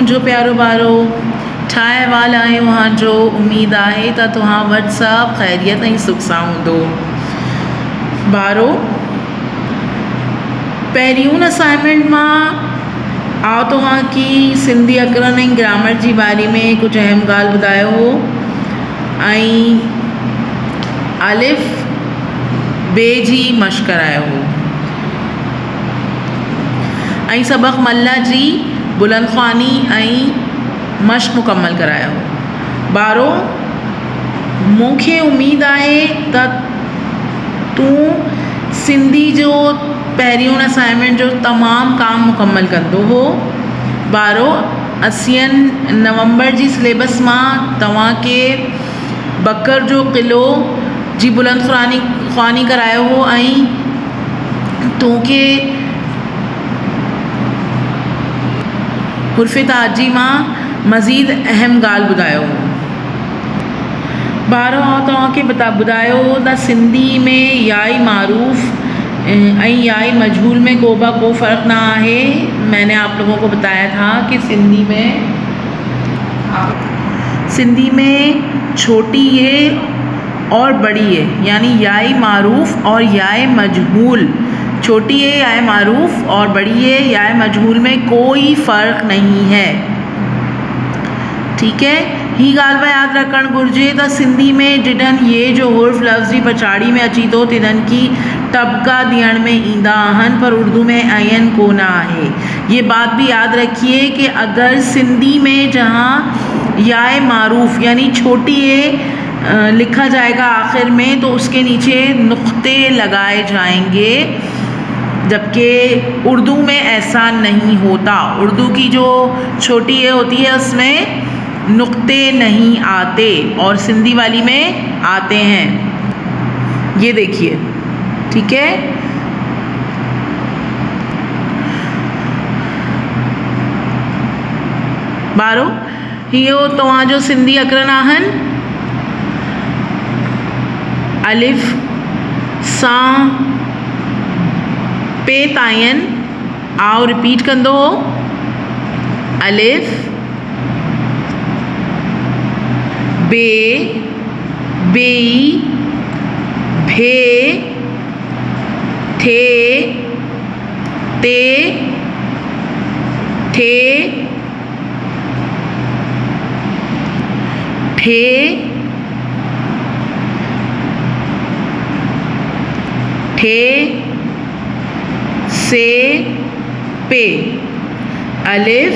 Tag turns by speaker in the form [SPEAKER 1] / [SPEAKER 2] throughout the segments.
[SPEAKER 1] मुंहिंजो प्यारो ॿारो, ठाहे वाल आहियूं वहाँ जो उम्मीद आहे त तव्हां वटि सभु ख़ैरियत ऐं सुख सां हूंदो। ॿारो, पहिरियूं असाइनमेंट मां आओ तव्हांखे सिंधी अखरनि ऐं ग्रामर जी बारे में कुझु अहम ॻाल्हि ॿुधायो हो ऐं अलिफ बे जी मश्क करायो हो ऐं सबक़ मल्ला जी बुलंदख्वानी ऐं मश्क मुकमल करायो हो। ॿारो, मूंखे उमेदु आहे त तूं सिंधी जो पहिरियों असाइनमेंट जो तमामु काम मुकमल कंदो हो। ॿारो, 80 नवंबर जी सिलेबस मां तव्हांखे बकर जो क़िलो जी बुलंदख्वानी करायो हो ऐं तोखे हुर्फ़े ताजी मां मज़ीद अहम ॻाल्हि ॿुधायो हो। ॿारो, तव्हांखे ॿुधायो हो त सिंधी में याई मारूफ़ ऐं याई मजहूल में को फ़र्क़ ना आहे। मैंने आप लोगों को बताया था कि सिंधी में छोटी ये और बड़ी ये यानी याई मारूफ़ और याई मजहूल, छोटी ये याई मारूफ़ और बड़ी ये याई मजहूल में कोई फ़र्क़ नहीं है। ठीक है, ही ॻाल्हि यादि रखणु घुरिजे त सिंधी में जिडन ये जो हुर्फ़ लफ़्ज़ जी पछाड़ी में अची थो तिन्हनि की टबका ॾियण में ईंदा आहिनि, पर उर्दू में अयन कोन आहे। ये बात भी याद रखिए कि अगर सिंधी में जहाँ याए मारूफ़ यानी छोटी ये लिखा जाएगा आखिर में तो उसके नीचे नुक्ते लगाए जाएंगे, जबकि उर्दू में ऐसा नहीं होता। उर्दू की जो छोटी ये होती है उसमें नुक्ते नहीं आते और सिंधी वाली में आते हैं। ये देखिए, ठीक है। ॿारो, इहो तव्हांजो सिंधी अखर आहिनि अलिफ सां पे ताईं। आओ रिपीट कंदो हो, अलिफ बे बेई भे थे ते थे ठे ठे से पे। अलिफ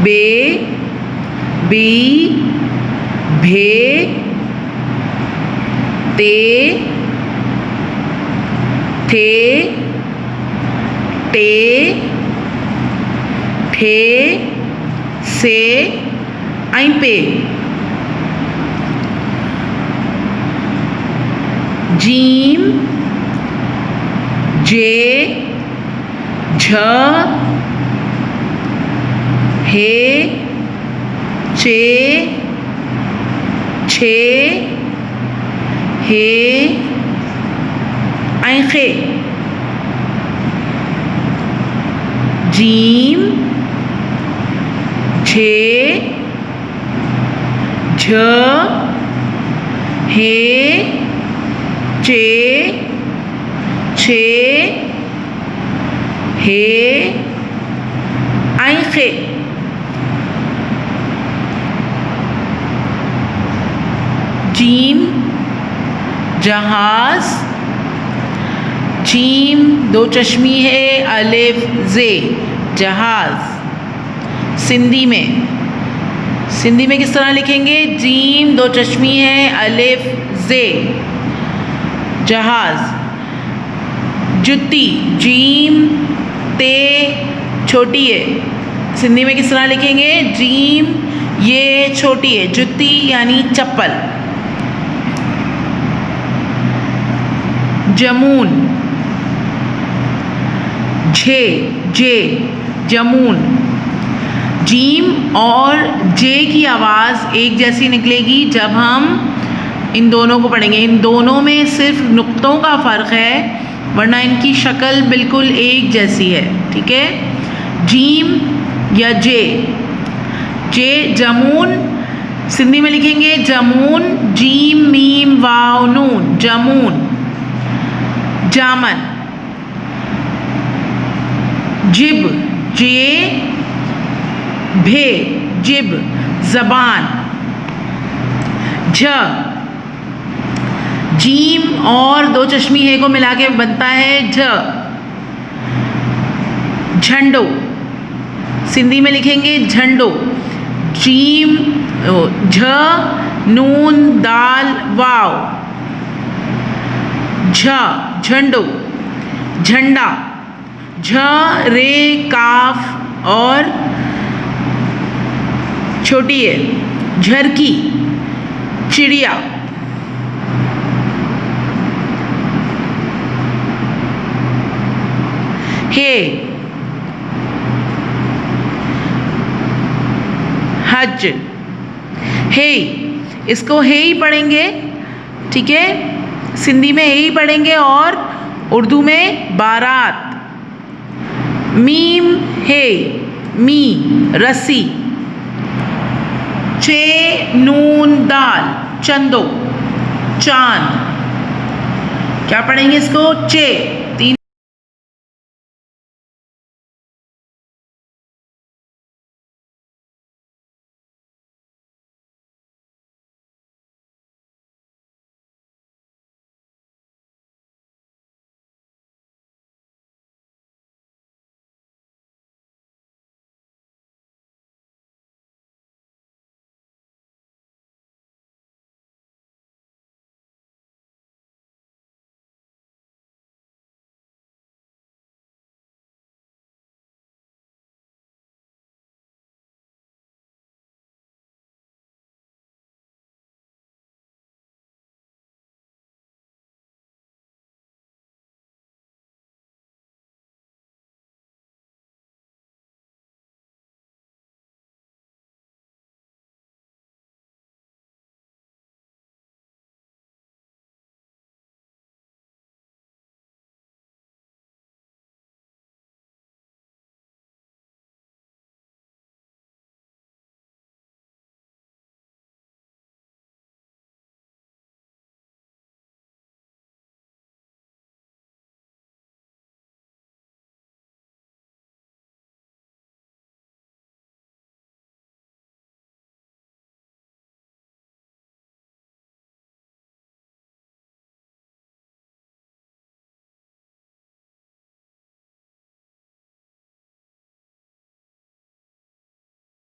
[SPEAKER 1] बे बी भे ते थे टे ठे से ऐं पे। जीम जे झ हे चे छे हे ऐं खे। जीम झे झ हे चे छे हे ऐं खे। जीम जहाज, जीम दो चश्मी है, अलिफ जे जहाज। सिंधी में किस तरह लिखेंगे? जीम दो चश्मी है, अलिफ जे जहाज। जुत्ती, जीम ते छोटी है, सिंधी में किस तरह लिखेंगे? जीम ये छोटी है, जुत्ती यानी चप्पल। जमून, झे जे जमून। जीम और जे की आवाज़ एक जैसी निकलेगी जब हम इन दोनों को पढ़ेंगे। इन दोनों में सिर्फ नुक्तों का फ़र्क है, वरना इनकी शक्ल बिल्कुल एक जैसी है। ठीक है, जीम या जे। जे जमून, सिंधी में लिखेंगे जमून, जीम मीम वाव नून, जमून। जामन, जिब, जे भे, जिब, जबान। झ, जीम और दो चश्मी है को मिला के बनता है झ, झंडो। सिंधी में लिखेंगे झंडो, जीम झ नून दाल वाव, झ, झंडो। झंडा, झ रे काफ और छोटी है, झरकी। चिड़िया, हे, हज। हे, इसको हे ही पढ़ेंगे, ठीक है, सिंधी में हे ही पढ़ेंगे और उर्दू में बारात। मीम हे, मी रस्सी। चे नून दाल, चंदो, चांद। क्या पढ़ेंगे इसको? चे। तीन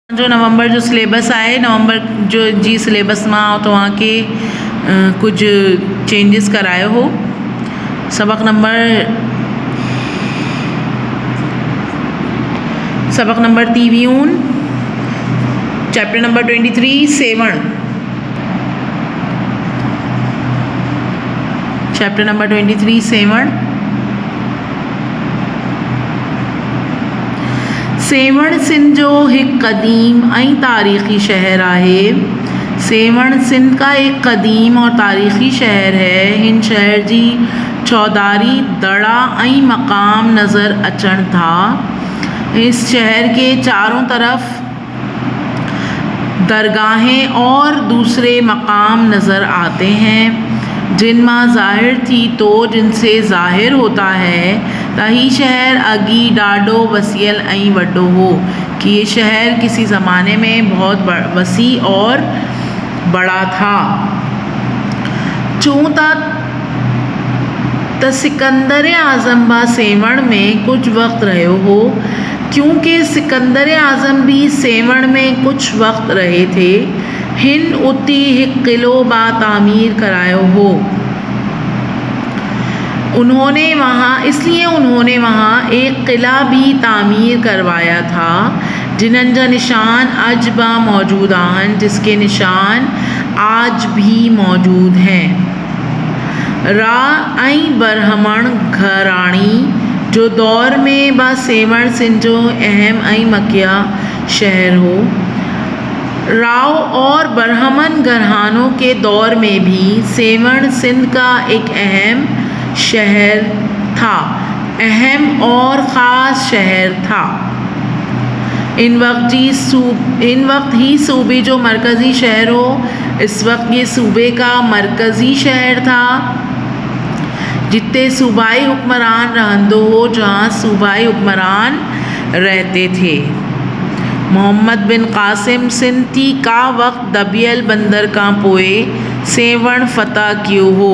[SPEAKER 1] जो नवंबर जो सिलेबस आहे, नवंबर जो जी सिलेबस मां तव्हांखे कुछ चेंजिस करायो हो। सबक number 23, chapter number 23 Sehwan, chapter number 23 Sehwan. Sehwan Sindh जो एक क़दीम ऐं तारीख़ी शहर आहे। सेवण सिंध का एक क़दीम और तारीख़ी शहर है। हिन शहर जी चौधारी दड़ा ऐं मकाम नज़र अचण था। इस शहर के चारों तरफ दरगाहें और दूसरे मकाम नज़र आते हैं, जिनमां ज़ाहिर थी तो जिनसे ज़ाहिर होता है त ही शहर अगी ॾाढो वसियल ऐं वॾो हो, कि ये शहर किसी ज़माने में बहुत वसी और बड़ा था। चूँ त सिकंदर आज़म बा सेवण में कुछ वक्त रहियो हो, क्योंकि सिकंदर आज़म भी सेवण में कुछ वक्त रहे थे। हिन उती हिकु क़िलो बा तामीर करायो हो। उन्होंने वहाँ एक क़िला भी तामीर करवाया था, जिन्हनि जा निशान अज बा मौजूद आहिनि, जिसके निशान आज भी मौजूद हैं। रा ऐं बरहमण घराणी जो दौर में बा सेवण सिंध जो अहम ऐं मकिया शहर हो। राव और बरहमन घरानों के दौर में भी सेवण सिंध का एक अहम शहर था, अहम और ख़ास शहर था। इन वक्त ही सूबे जो मरकज़ी शहर हो, इस वक्त ये सूबे का मरकज़ी शहर था जितने सूबाई हुक्मरान रहंदो हो, जहाँ सूबाई हुक्मरान रहते थे। मोहम्मद बिन कासिम सिंध थी का वक्त दबियल बंदर का पोए सेवण फतह क्यों हो।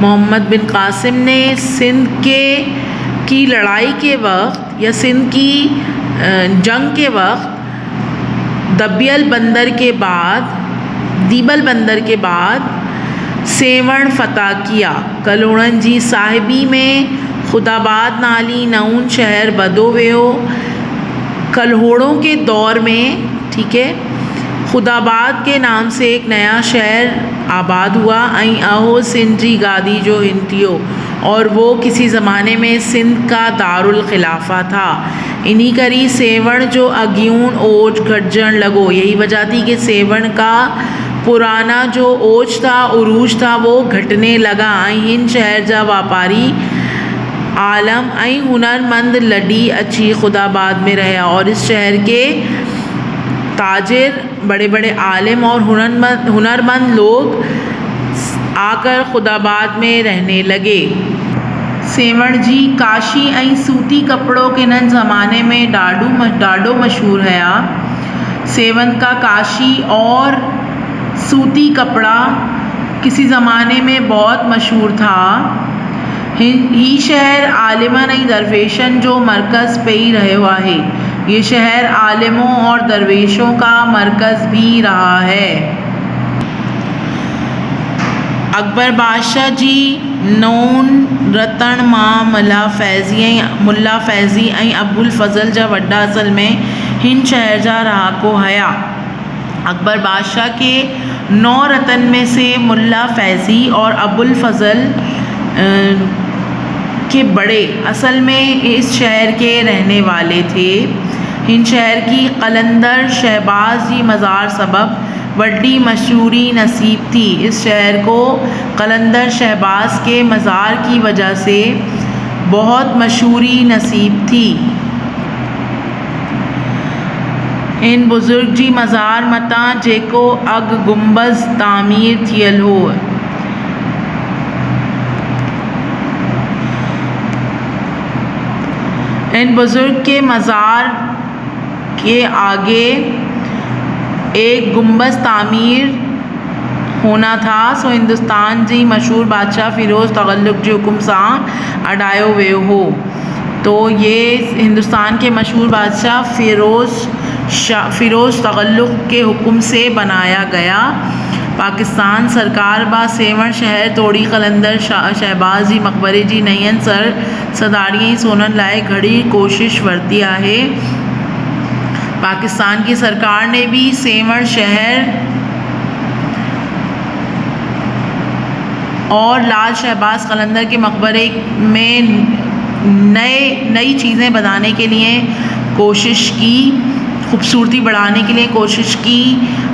[SPEAKER 1] मोहम्मद बिन कासिम ने सिंध की लड़ाई के वक्त या सिंध की जंग के वक्त दबियल बंदर के बाद सेवण फतह किया। कलोड़न जी साहिबी में खुदाबाद नाली नऊन शहर बदो वियो। कल्होड़ों के दौर में, ठीक है, खुदाबाद के नाम से एक नया शहर आबाद हुआ। ऐं अहो सिंध जी गादी जो हिंटियो, और वो किसी ज़माने में सिंध का दारुल खिलाफा था। इन्हीं करी सेवण जो अग्यून ओज घटजण लगो। यही वजह थी कि सेवण का पुराना जो ओज था, उरूज था, वो घटने लगा। ऐं हिन शहर जा वापारी आलम ऐं हुनरमंद लडी अची खुदाबाद में रहा, और इस शहर के ताजिर, बड़े बड़े आलिम और हुनरमंद लोग आकर खुदाबाद में रहने लगे। सेवण जी काशी ऐं सूती कपिड़ो किननि ज़माने में ॾाढो मशहूर हुया। सेवन का काशी और सूती कपड़ा किसी ज़माने में बहुत मशहूर था। ही शहर आलिमन ऐं दरवेशन जो मरकज़ पेई रहियो आहे। ये शहर आलिमों और दरवेशों का मरकज़ भी रहा है। अकबर बादशाह जी नून रतन मां मुल्ला फैज़ी ऐं अबुल फज़ल जा वॾा असल में हिन शहर जा रहाको हुया। अकबर बादशाह के 9 रतन में से मुल्ला फैज़ी और अबुल फज़ल के बड़े असल में इस शहर के रहने वाले थे। हिन शहर की कलंदर शहबाज जी मज़ार सबब वड्डी मशहूरी नसीब थी। इस शहर को कलंदर शहबाज के मज़ार की वजह से बहुत मशहूरी नसीब थी। इन बुज़ुर्ग जी मज़ार मतां जेको अग गुंबज़ तामीर थियल हो। इन बुज़ुर्ग के मज़ार के आगे एक गुंबज़ तामीर होना था। सो हिंदुस्तान जी मशहूर बादशाह फ़िरोज़ तग़ल्लुक़ जे हुकुम सां अॾायो वियो हो। तो ये हिंदुस्तान के मशहूर बादशाह फ़िरोज़ तग़ल्लुक़ के हुक्म से बनाया गया। पाकिस्तान सरकार बा सेवण शहर तोड़ी कलंदर शहबाज जी मक़बरे जी नयन सदाड़ियां सोनन लाइ घड़ी कोशिश वरती आहे। पाकिस्तान की सरकार ने भी सेवण शहर और लाल शहबाज कलंदर के मकबरे में नई चीज़ें बनाने के लिए कोशिश की, खूबसूरती बढ़ाने के लिए कोशिश की।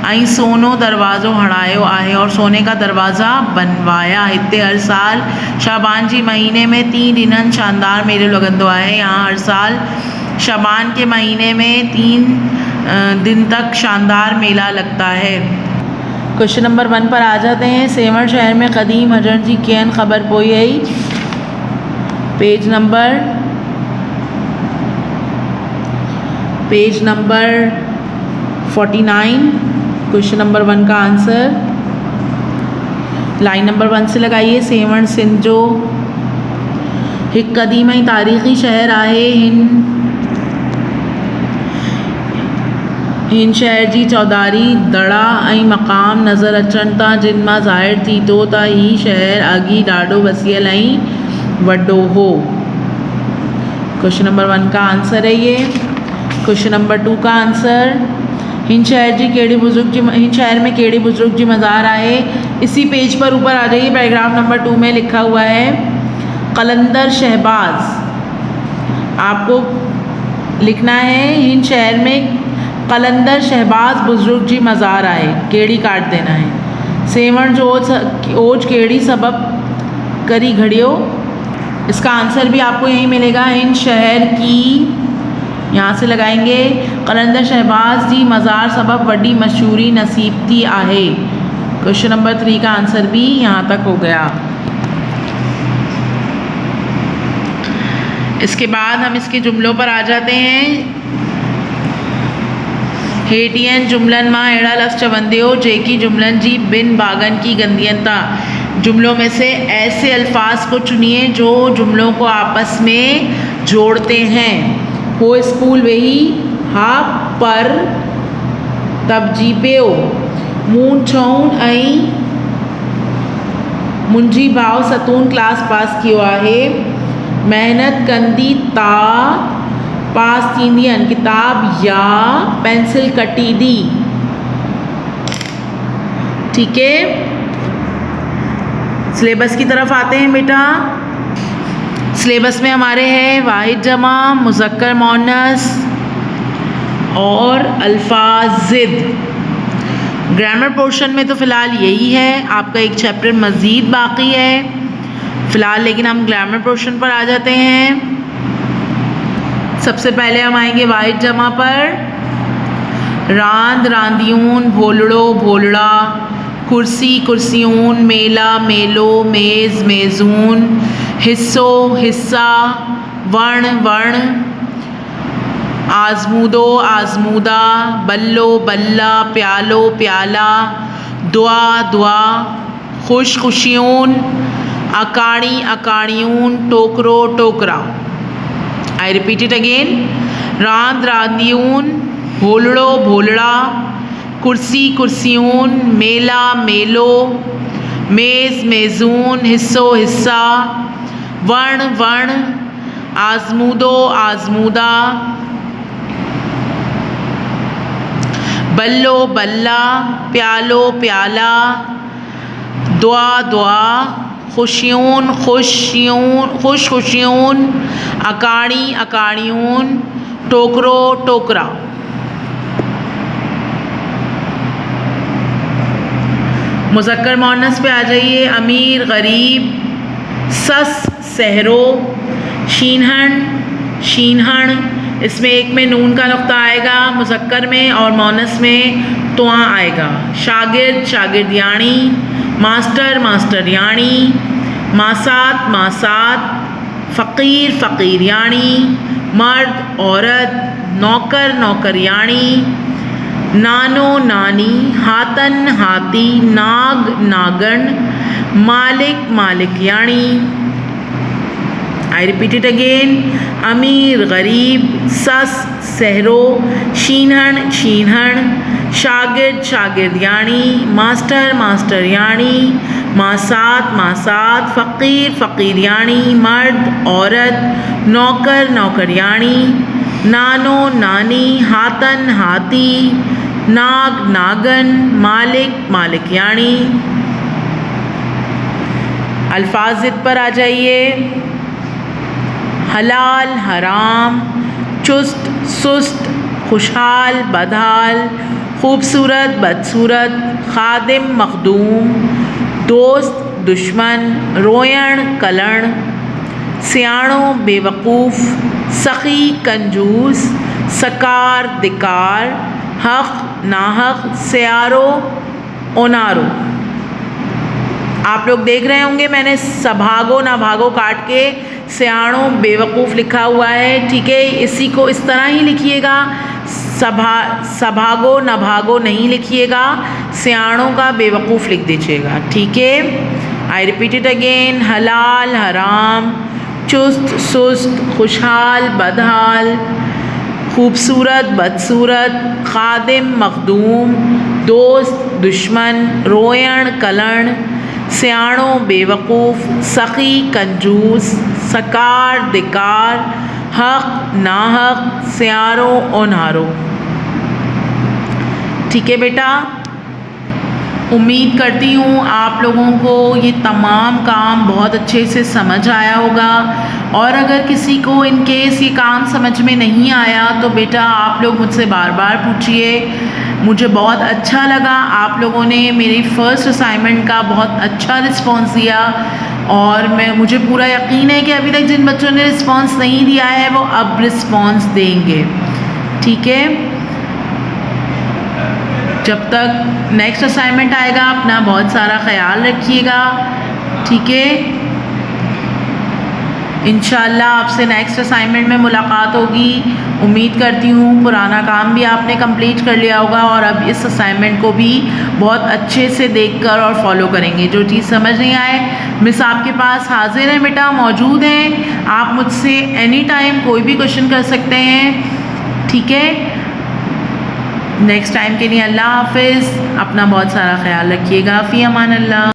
[SPEAKER 1] ऐं सोनो दरवाज़ो हणायो आहे और सोने का दरवाज़ा बनवाया। हिते हर साल शाबान जी महीने में 3 ॾींहंनि शानदार मेलो लॻंदो आहे। यहाँ हर साल शाबान के महीने में 3 दिन तक शानदार मेला लगता है। क्वेश्चन नंबर 1 पर आ जाते हैं। सेवण शहर में कदीम हजण जी केन ख़बर पोई आई। Page number 49। क्वेश्चन नंबर 1 का आंसर लाइन नंबर 1 से लगाइए। सेवण सिंध जो हिकु क़दीम ऐं तारीख़ी शहर आहे। हिन शहर जी चौधारी दड़ा ऐं मक़ाम नज़र अचनि था, जिन मां ज़ाहिर थी थो त ही शहर अॻी ॾाढो वसियल ऐं वॾो हो। क्वेश्चन नंबर 1 का आंसर है ये। क्वेश्चन नंबर 2 का आंसर हिन शहर में केड़ी बुजुर्ग जी मज़ार आहे। इसी पेज पर ऊपर आ जाइए। पैराग्राफ नंबर 2 में लिखा हुआ है कलंदर शहबाज। आपको लिखना है हिन शहर में कलंदर शहबाज बुजुर्ग जी मज़ार आहे। केड़ी काट देना है। सेवण जो ओज केड़ी सबब करी घड़ियो। इसका आंसर भी आपको यही मिलेगा। हिन शहर की यहाँ से लगाएंगे कलंदर शहबाज जी मज़ार सबब वड्डी मशहूरी नसीबती आहे। क्वेश्चन नंबर 3 का आंसर भी यहाँ तक हो गया। इसके बाद हम इसके जुमलों पर आ जाते हैं। हेटियन जुमलन मां अड़ा लफ्ज़ चवंदे हो जेकी जुमलन जी बिन बागन की गंदियन था। जुमलों में से ऐसे अल्फाज को चुनिए जो जुमलों को आपस में जोड़ते हैं। हो स्कूल वही हा पर तबजी पियो मून छऊन ऐं मुंहिंजी भाउ सतून क्लास पास कियो आहे। मेहनत कंदी ता पास थींदी आहिनि। किताब या पेंसिल कटी दी। ठीक है, सिलेबस की तरफ आते हैं बेटा। सिलेबस में हमारे हैं वाहिद जमा, मुज़क्कर मोनस और अल्फाज़िद। ग्रामर पोर्शन में तो फ़िलहाल यही है, आपका एक चैप्टर मज़ीद बाकी है फ़िलहाल, लेकिन हम ग्रामर पोर्शन पर आ जाते हैं। सबसे पहले हम आएंगे वाहिद जमा पर। रांद रांदियून, भोलड़ो भोलड़ा, कुर्सी कुर्सियून, मेला मेलो, मेज़ मेज़ून, हिस्सो हिस्सा, वण वण, आज़मूदो आज़मूदा, बल्लो बल्ला, प्यालो प्याला, दुआ दुआ, खुश खुशियून, अकाड़ी अकाड़ियून, टोकरो टोकरा। I repeat it again. रांद रांदियून, भोलड़ो भोलड़ा, कुर्सी कुर्सियून, मेला मेलो, मेज़ मेज़ून, हिस्सो हिस्सा, वण वण, आज़मूदो आज़मूदा, बल्लो बल्ला, प्यालो प्याला, दुआ दुआ, खुशियून खुशियून, खुश खुशियून, अकाड़ी अकाड़ियून, टोकरो टोकरा। मुज़क्कर मोनस पे आ जाइए। अमीर गरीब, सस सहरो, शीनहन शीनहन, इसमें एक में नून का नुक्ता आएगा मुज़क्कर में और मोनस में तुआ आएगा। शागिर्द शागिर्दियाणी, मास्टर मास्टरियाणी, मासात मासात, फ़कीर फ़कीरियाणी, मर्द औरत, नौकर नौकरियाणी, नानो नानी, हातन हाथी, नाग नागन, मालिक मालिकियाणी। I repeat it again. अमीर गरीब, सस सहरो, शीनहन शीनहन, शागिर्द शागिर्दियाणी, मास्टर मास्टरियाणी, मासात मासात, फ़कीर फ़कीरियाणी, मर्द औरत, नौकर नौकरियाणी, नानो नानी, हातन हाथी, नाग नागन, मालिक मालिकियाणी। अल्फाज़िद पर आ जाइए। हलाल हराम, चुस्त सुस्त, खुशहाल बदहाल, खूबसूरत बदसूरत, खादिम मखदूम, दोस्त दुश्मन, रोयण कलण, सियाणो बेवकूफ़, सखी कंजूस, सकार दिकार, हक नाहक, स्यारो ओनारो। आप लोग देख रहे होंगे मैंने सभागो ना भागो काट के सियाणो बेवकूफ़ लिखा हुआ है। ठीक है, इसी को इस तरह ही लिखिएगा, सभागो ना भागो नहीं लिखिएगा, सियाणों का बेवकूफ़ लिख दीजिएगा। ठीक है, आई रिपीट इट अगेन। हलाल हराम, चुस्त सुस्त, खुशहाल बदहाल, खूबसूरत बदसूरत, खादिम मखदूम, दोस्त दुश्मन, रोयण कलण, सियाणो बेवकूफ़, सखी कंजूस, सकार दिकार, हक नाहक, स्यारो ओन्हारो। ठीक है बेटा, उम्मीद करती हूँ आप लोगों को ये तमाम काम बहुत अच्छे से समझ आया होगा। और अगर किसी को इन केस ये काम समझ में नहीं आया तो बेटा आप लोग मुझसे बार बार पूछिए। मुझे बहुत अच्छा लगा, आप लोगों ने मेरी फ़र्स्ट असाइनमेंट का बहुत अच्छा रिस्पॉन्स दिया और मुझे पूरा यकीन है कि अभी तक जिन बच्चों ने रिस्पॉन्स नहीं दिया है वो अब रिस्पॉन्स देंगे। ठीक है, जब तक नेक्स्ट असाइनमेंट आएगा अपना बहुत सारा ख्याल रखिएगा। ठीक है, इंशाल्लाह आपसे नेक्स्ट असाइनमेंट में मुलाकात होगी। उम्मीद करती हूँ पुराना काम भी आपने कंप्लीट कर लिया होगा और अब इस असाइनमेंट को भी बहुत अच्छे से देखकर और फॉलो करेंगे। जो चीज़ समझ नहीं आए मिस आपके पास हाजिर है बेटा, मौजूद हैं, आप मुझसे एनी टाइम कोई भी क्वेश्चन कर सकते हैं। ठीक है, नेक्स्ट टाइम के लिए अल्लाह हाफिज़, अपना बहुत सारा ख्याल रखिएगा। फ़ी अमान अल्लाह।